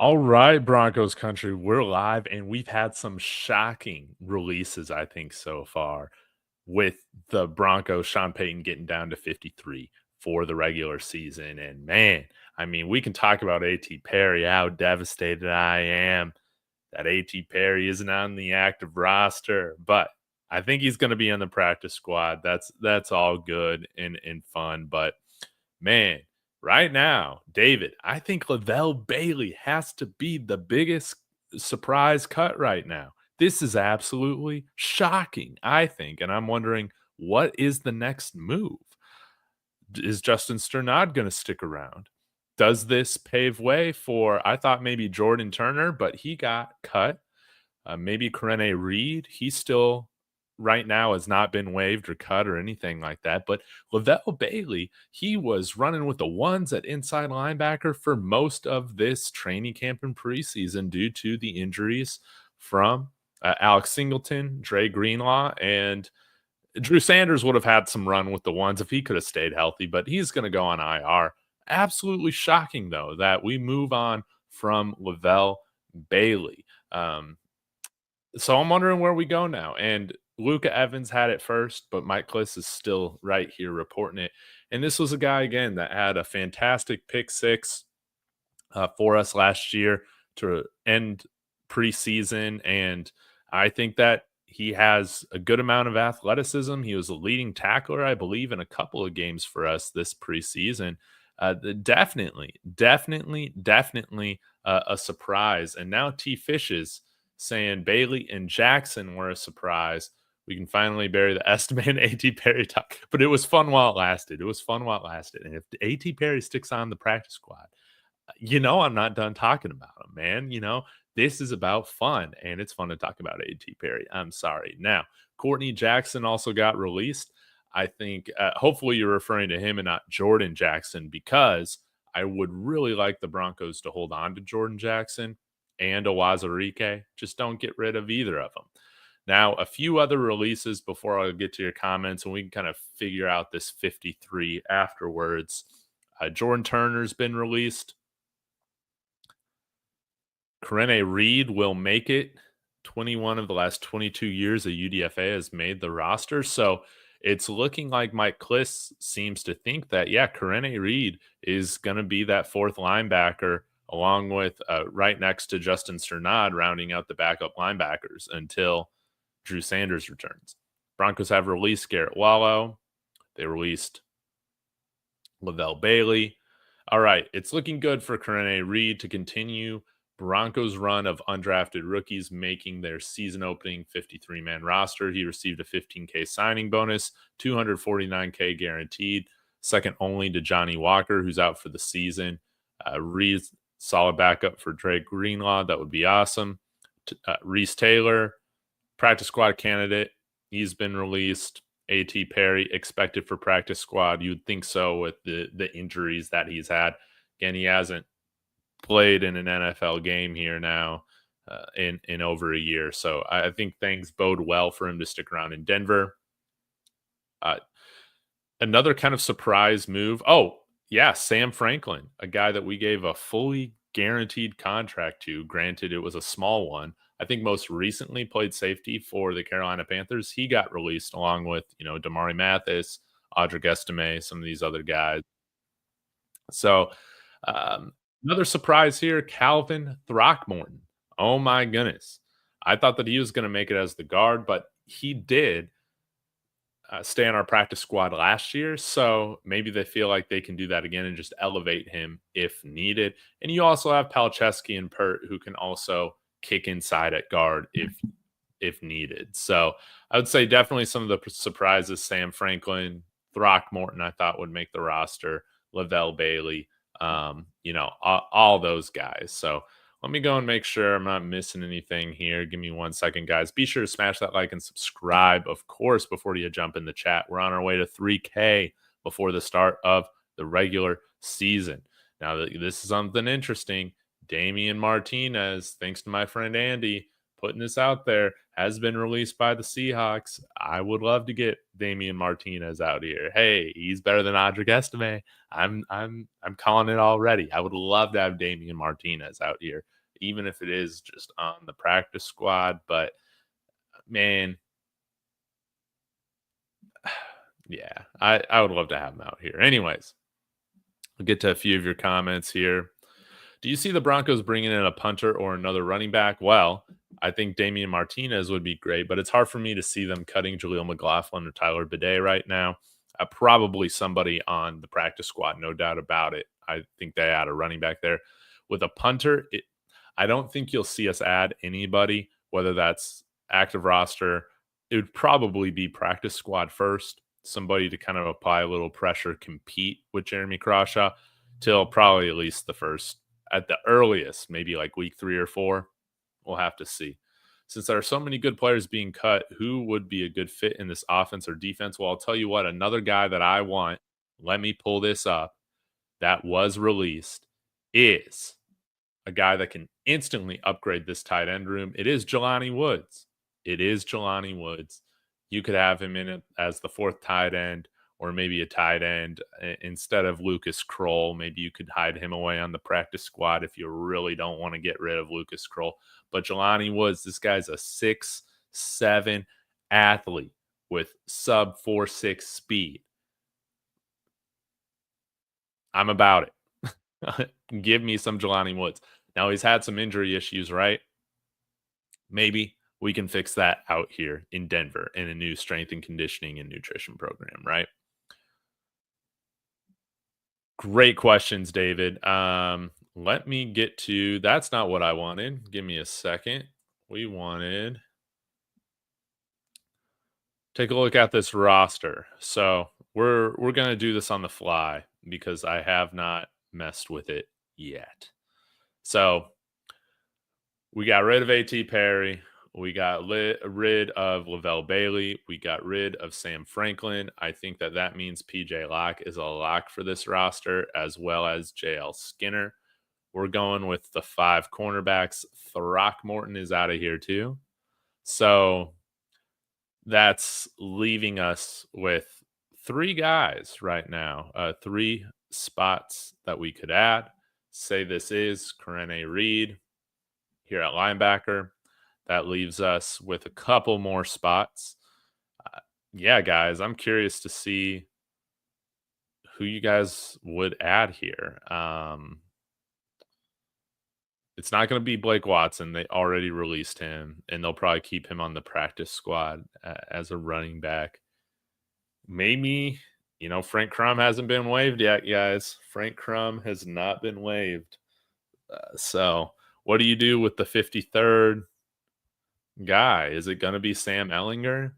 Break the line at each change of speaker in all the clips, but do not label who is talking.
All right, Broncos country, we're live and we've had some shocking releases, I think, so far with the Broncos, Sean Payton getting down to 53 for the regular season. And man, I mean, we can talk about A.T. Perry, how devastated I am that A.T. Perry isn't on the active roster, but I think he's going to be on the practice squad. That's all good and fun, but man, right now, David, I think Levelle Bailey has to be the biggest surprise cut right now. This is absolutely shocking, I think. And I'm wondering, what is the next move? Is Justin Sternad going to stick around? Does this pave way for, I thought maybe Jordan Turner, but he got cut. Maybe Corene Reed. He still right now has not been waived or cut or anything like that. But Levelle Bailey, he was running with the ones at inside linebacker for most of this training camp and preseason due to the injuries from Alex Singleton, Dre Greenlaw, and Drew Sanders would have had some run with the ones if he could have stayed healthy, but he's going to go on IR. Absolutely shocking, though, that we move on from Levelle Bailey. So I'm wondering where we go now. And Luca Evans had it first, but Mike Kliss is still right here reporting it. And this was a guy, again, that had a fantastic pick six for us last year to end preseason. And I think that he has a good amount of athleticism. He was a leading tackler, I believe, in a couple of games for us this preseason. Definitely a surprise. And now T. Fish is saying Bailey and Jackson were a surprise. We can finally bury the estimated A.T. Perry talk. But it was fun while it lasted. And if A.T. Perry sticks on the practice squad, I'm not done talking about him, man. This is about fun, and it's fun to talk about A.T. Perry. I'm sorry. Now, Courtney Jackson also got released. I think hopefully you're referring to him and not Jordan Jackson, because I would really like the Broncos to hold on to Jordan Jackson and Owazurike. Just don't get rid of either of them. Now, a few other releases before I get to your comments, and we can kind of figure out this 53 afterwards. Jordan Turner's been released. Corene Reed will make it. 21 of the last 22 years of UDFA has made the roster. So it's looking like Mike Kliss seems to think that, yeah, Corene Reed is going to be that fourth linebacker along with right next to Justin Sternad, rounding out the backup linebackers until Drew Sanders returns. Broncos have released Garrett Wallow. They released Levelle Bailey. All right, it's looking good for Corene Reed to continue Broncos run of undrafted rookies making their season opening 53-man roster. He received a $15K signing bonus, $249K guaranteed, second only to Johnny Walker, who's out for the season. Reed's solid backup for Dre Greenlaw. That would be awesome. Reese Taylor, practice squad candidate. He's been released. A.T. Perry expected for practice squad. You'd think so with the injuries that he's had. Again, he hasn't played in an NFL game here now in over a year. So I think things bode well for him to stick around in Denver. Another kind of surprise move. Oh, yeah, Sam Franklin, a guy that we gave a fully guaranteed contract to. Granted, it was a small one. I think most recently played safety for the Carolina Panthers. He got released along with, Damari Mathis, Audric Estime, some of these other guys. So another surprise here, Calvin Throckmorton. Oh my goodness. I thought that he was going to make it as the guard, but he did stay on our practice squad last year. So maybe they feel like they can do that again and just elevate him if needed. And you also have Palczewski and Pert, who can also kick inside at guard if needed. So I would say definitely some of the surprises, Sam Franklin, Throckmorton, I thought would make the roster, Levelle Bailey, all those guys. So let me go and make sure I'm not missing anything here. Give me 1 second, guys. Be sure to smash that like and subscribe, of course, before you jump in the chat. We're on our way to 3K before the start of the regular season. Now, this is something interesting. Damian Martinez, thanks to my friend Andy, putting this out there, has been released by the Seahawks. I would love to get Damian Martinez out here. Hey, he's better than Audric Estime. I'm calling it already. I would love to have Damian Martinez out here, even if it is just on the practice squad. But man, yeah, I would love to have him out here. Anyways, we'll get to a few of your comments here. Do you see the Broncos bringing in a punter or another running back? Well, I think Damian Martinez would be great, but it's hard for me to see them cutting Jaleel McLaughlin or Tyler Bidet right now. Probably somebody on the practice squad, no doubt about it. I think they add a running back there. With a punter, I don't think you'll see us add anybody, whether that's active roster. It would probably be practice squad first, somebody to kind of apply a little pressure, compete with Jeremy Crawshaw till probably at least the first, at the earliest, maybe like week 3 or 4. We'll have to see. Since there are so many good players being cut, who would be a good fit in this offense or defense? Well, I'll tell you what, another guy that I want, let me pull this up, that was released is a guy that can instantly upgrade this tight end room. It is Jelani Woods. It is Jelani Woods. You could have him in it as the 4th tight end, or maybe a tight end instead of Lucas Kroll. Maybe you could hide him away on the practice squad if you really don't want to get rid of Lucas Kroll. But Jelani Woods, this guy's a 6'7" athlete with sub 4.6 speed. I'm about it. Give me some Jelani Woods. Now, he's had some injury issues, right? Maybe we can fix that out here in Denver in a new strength and conditioning and nutrition program, right? Great questions, David. Let me get to, that's not what I wanted. Give me a second. We wanted, take a look at this roster. So we're going to do this on the fly because I have not messed with it yet. So we got rid of A.T. Perry. We got rid of Levelle Bailey. We got rid of Sam Franklin. I think that means PJ Locke is a lock for this roster, as well as JL Skinner. We're going with the 5 cornerbacks. Throckmorton is out of here too. So that's leaving us with 3 guys right now, 3 spots that we could add. Say this is Karene Reed here at linebacker. That leaves us with a couple more spots. Yeah, guys, I'm curious to see who you guys would add here. It's not going to be Blake Watson. They already released him, and they'll probably keep him on the practice squad as a running back. Maybe, Frank Crum hasn't been waived yet, guys. Frank Crum has not been waived. So what do you do with the 53rd guy? Is it going to be Sam Ehlinger?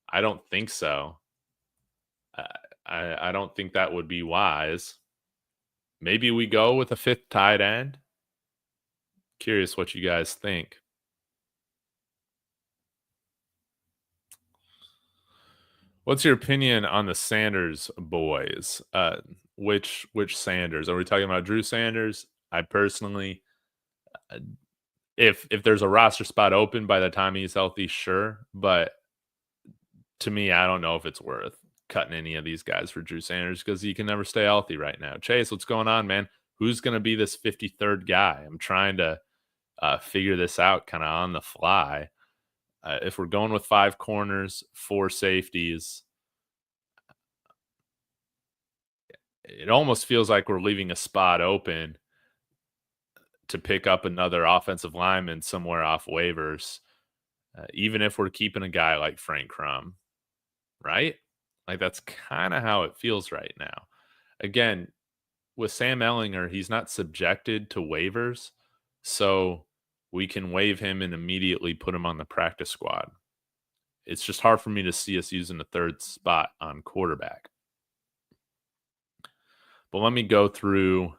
I don't think so. I don't think that would be wise. Maybe we go with a 5th tight end. Curious what you guys think. What's your opinion on the Sanders boys? Which Sanders? Are we talking about Drew Sanders? I personally, if there's a roster spot open by the time he's healthy, sure. But to me, I don't know if it's worth cutting any of these guys for Drew Sanders because he can never stay healthy right now. Chase, what's going on, man? Who's going to be this 53rd guy? I'm trying to figure this out kind of on the fly. If we're going with 5 corners, 4 safeties, it almost feels like we're leaving a spot open to pick up another offensive lineman somewhere off waivers, even if we're keeping a guy like Frank Crum, right? Like that's kind of how it feels right now. Again, with Sam Ehlinger, he's not subjected to waivers, so we can waive him and immediately put him on the practice squad. It's just hard for me to see us using the 3rd spot on quarterback. But let me go through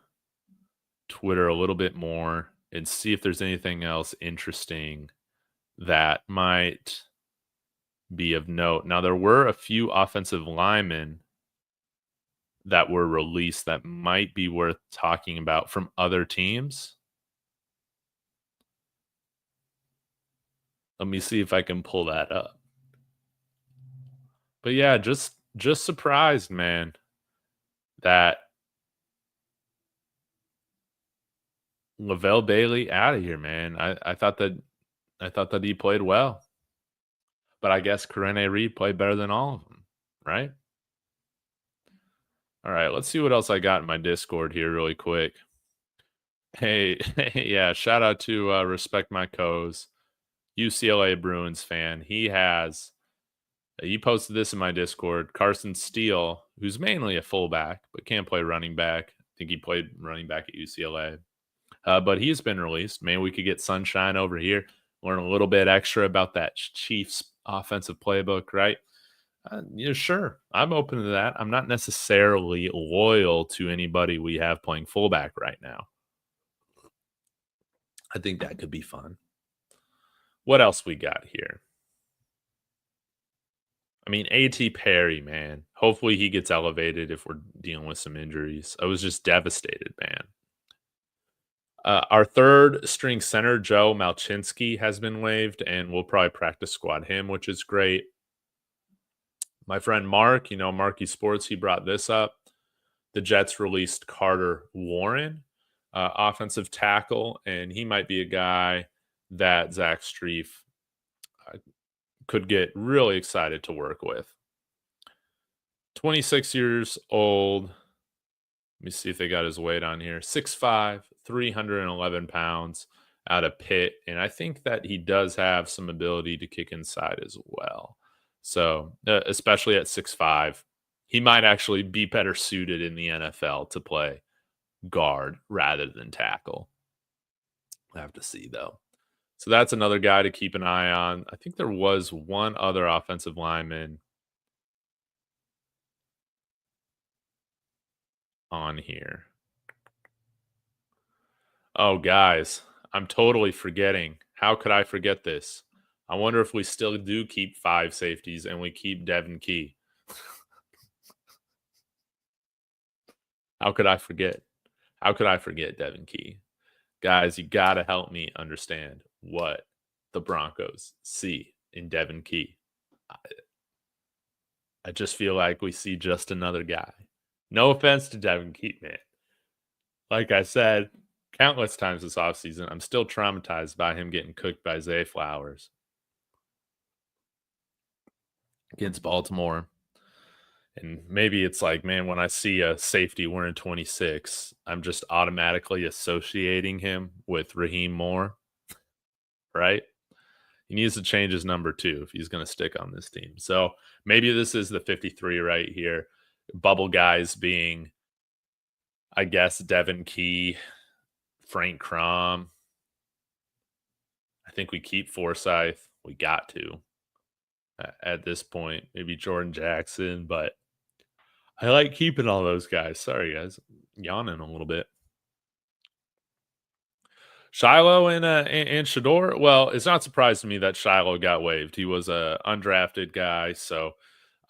Twitter a little bit more and see if there's anything else interesting that might be of note. Now, there were a few offensive linemen that were released that might be worth talking about from other teams. Let me see if I can pull that up. But yeah, just surprised, man, that Levelle Bailey out of here, man. I thought that he played well, but I guess Karene Reed played better than all of them, right? All right, let's see what else I got in my Discord here really quick. Hey, yeah, shout out to Respect My Co's UCLA Bruins fan. He posted this in my Discord. Carson Steele, who's mainly a fullback but can play running back. I think he played running back at UCLA. But he's been released. Maybe we could get sunshine over here, learn a little bit extra about that Chiefs offensive playbook, right? Yeah, sure. I'm open to that. I'm not necessarily loyal to anybody we have playing fullback right now. I think that could be fun. What else we got here? I mean, A.T. Perry, man. Hopefully he gets elevated if we're dealing with some injuries. I was just devastated, man. Our third string center, Joe Malchinski, has been waived, and we'll probably practice squad him, which is great. My friend Mark, Marky Sports, he brought this up. The Jets released Carter Warren, offensive tackle, and he might be a guy that Zach Strief could get really excited to work with. 26 years old. Let me see if they got his weight on here. 6'5", 311 pounds out of Pitt. And I think that he does have some ability to kick inside as well. So, especially at 6'5", he might actually be better suited in the NFL to play guard rather than tackle. I have to see, though. So that's another guy to keep an eye on. I think there was one other offensive lineman on here. Oh, guys, I'm totally forgetting. How could I forget this? I wonder if we still do keep 5 safeties and we keep Devin Key. How could I forget? How could I forget Devin Key? Guys, you got to help me understand what the Broncos see in Devin Key. I just feel like we see just another guy. No offense to Devin Key, man. Like I said countless times this offseason, I'm still traumatized by him getting cooked by Zay Flowers against Baltimore. And maybe it's like, man, when I see a safety wearing 26, I'm just automatically associating him with Raheem Moore, right? He needs to change his number 2 if he's going to stick on this team. So maybe this is the 53 right here. Bubble guys being, I guess, Devin Key, Frank Crom. I think we keep Forsythe. We got to at this point. Maybe Jordan Jackson, but I like keeping all those guys. Sorry, guys. Yawning a little bit. Shiloh and Shador. Well, it's not surprising to me that Shiloh got waived. He was a undrafted guy, so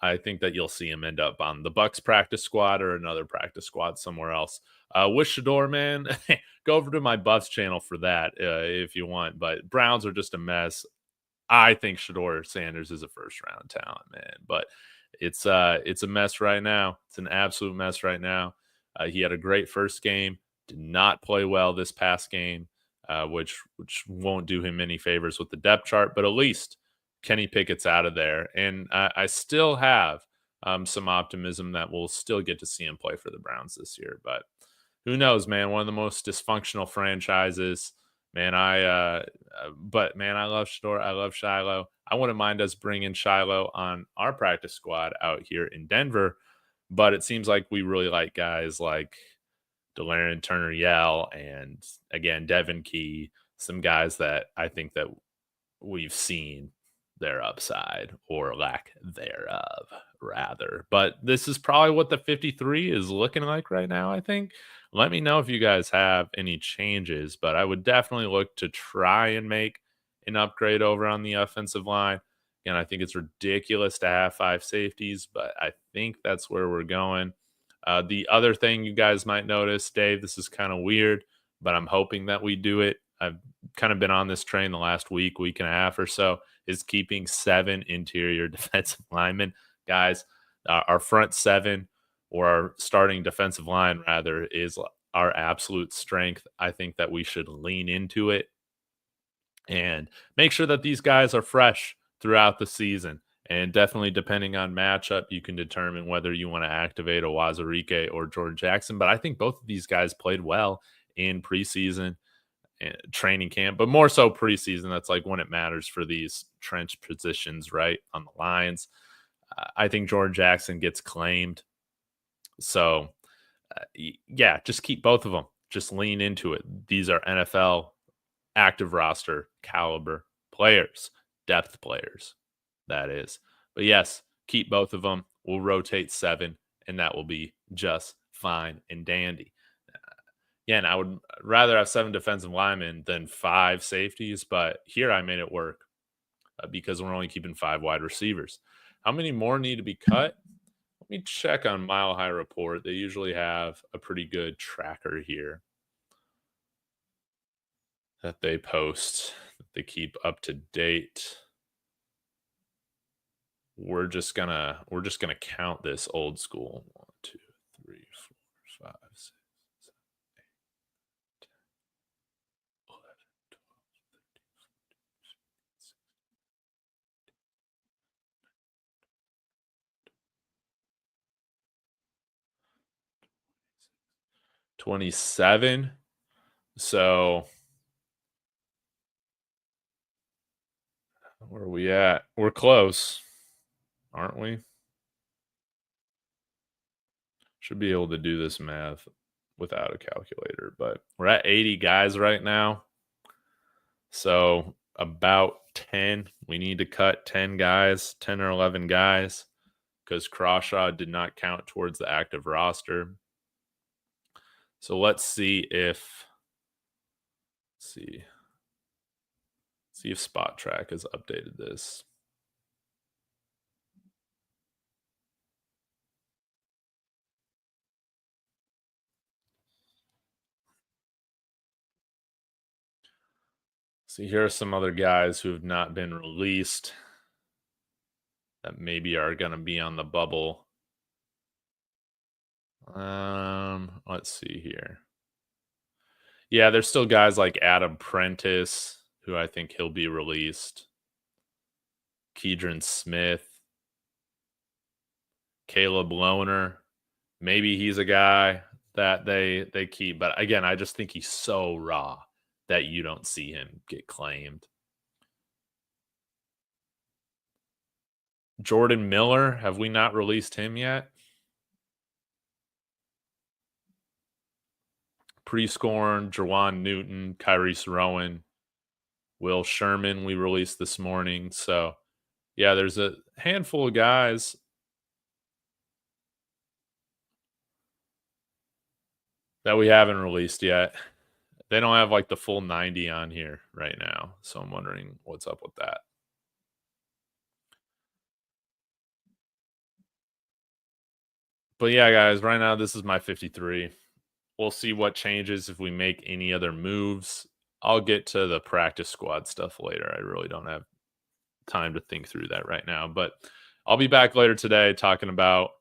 I think that you'll see him end up on the Bucks practice squad or another practice squad somewhere else. With Shador, man, go over to my Buffs channel for that if you want. But Browns are just a mess. I think Shador Sanders is a first round talent, man. But it's a mess right now. It's an absolute mess right now. He had a great first game. Did not play well this past game, which won't do him any favors with the depth chart. But at least Kenny Pickett's out of there, and I still have some optimism that we'll still get to see him play for the Browns this year. But who knows, man? One of the most dysfunctional franchises. Man, but man, I love Shador. I love Shiloh. I wouldn't mind us bringing Shiloh on our practice squad out here in Denver, but it seems like we really like guys like Delarian Turner-Yell and, again, Devin Key, some guys that I think that we've seen their upside or lack thereof, rather. But this is probably what the 53 is looking like right now, I think. Let me know if you guys have any changes, but I would definitely look to try and make an upgrade over on the offensive line. Again, I think it's ridiculous to have 5 safeties, but I think that's where we're going. The other thing you guys might notice, Dave, this is kind of weird, but I'm hoping that we do it. I've kind of been on this train the last week and a half or so, is keeping 7 interior defensive linemen. Guys, our front 7, or our starting defensive line rather, is our absolute strength. I think that we should lean into it and make sure that these guys are fresh throughout the season. And definitely, depending on matchup, you can determine whether you want to activate a Wazirike or Jordan Jackson. But I think both of these guys played well in preseason and training camp, but more so preseason. That's like when it matters for these trench positions, right? On the lines. I think Jordan Jackson gets claimed. So, yeah, just keep both of them. Just lean into it. These are NFL active roster caliber players, depth players, that is. But yes, keep both of them. We'll rotate 7, and that will be just fine and dandy. Again, I would rather have 7 defensive linemen than 5 safeties, but here I made it work because we're only keeping 5 wide receivers. How many more need to be cut? Let me check on Mile High Report. They usually have a pretty good tracker here that they post, that they keep up to date. We're just gonna count this old school. 1, 2, 3, 4, 5, 6, 7, 8, 10, 11, 12, 13, 14, 27. So where are we at? We're close, aren't we? Should be able to do this math without a calculator, but we're at 80 guys right now. So about 10. We need to cut 10 guys, 10 or 11 guys, because Crawshaw did not count towards the active roster. So let's see if Spot Track has updated this. See, here are some other guys who have not been released that maybe are going to be on the bubble. Let's see here. Yeah, there's still guys like Adam Prentice, who I think he'll be released. Keydron Smith, Caleb Lohner. Maybe he's a guy that they keep, but again, I just think he's so raw that you don't see him get claimed. Jordan Miller, have we not released him yet? Prescorn, Jawan Newton, Kyrese Rowan, Will Sherman we released this morning. So, yeah, there's a handful of guys that we haven't released yet. They don't have like the full 90 on here right now. So I'm wondering what's up with that. But yeah, guys, right now this is my 53. We'll see what changes if we make any other moves. I'll get to the practice squad stuff later. I really don't have time to think through that right now, but I'll be back later today talking about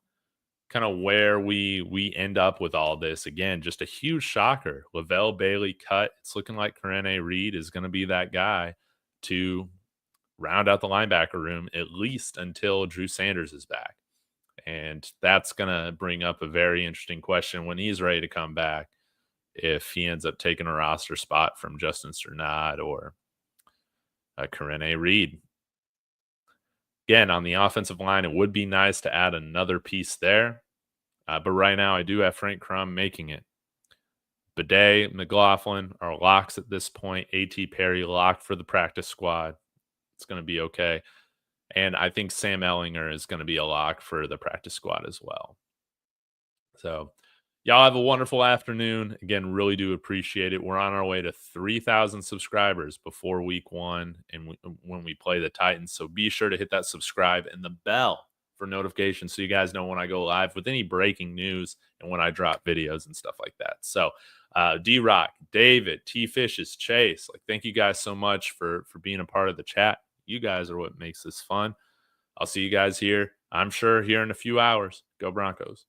kind of where we end up with all this. Again, just a huge shocker. Levelle Bailey cut. It's looking like Karene Reed is going to be that guy to round out the linebacker room, at least until Drew Sanders is back. And that's going to bring up a very interesting question when he's ready to come back, if he ends up taking a roster spot from Justin Cernat or Karene Reed. Again, on the offensive line, it would be nice to add another piece there. But right now, I do have Frank Crum making it. Bidet, McLaughlin are locks at this point. A.T. Perry locked for the practice squad. It's going to be okay. And I think Sam Ellinger is going to be a lock for the practice squad as well. So y'all have a wonderful afternoon. Again, really do appreciate it. We're on our way to 3,000 subscribers before week 1 and when we play the Titans. So be sure to hit that subscribe and the bell for notifications so you guys know when I go live with any breaking news and when I drop videos and stuff like that. So D-Rock, David, T-Fishes, Chase, like, thank you guys so much for being a part of the chat. You guys are what makes this fun. I'll see you guys here, I'm sure, here in a few hours. Go Broncos.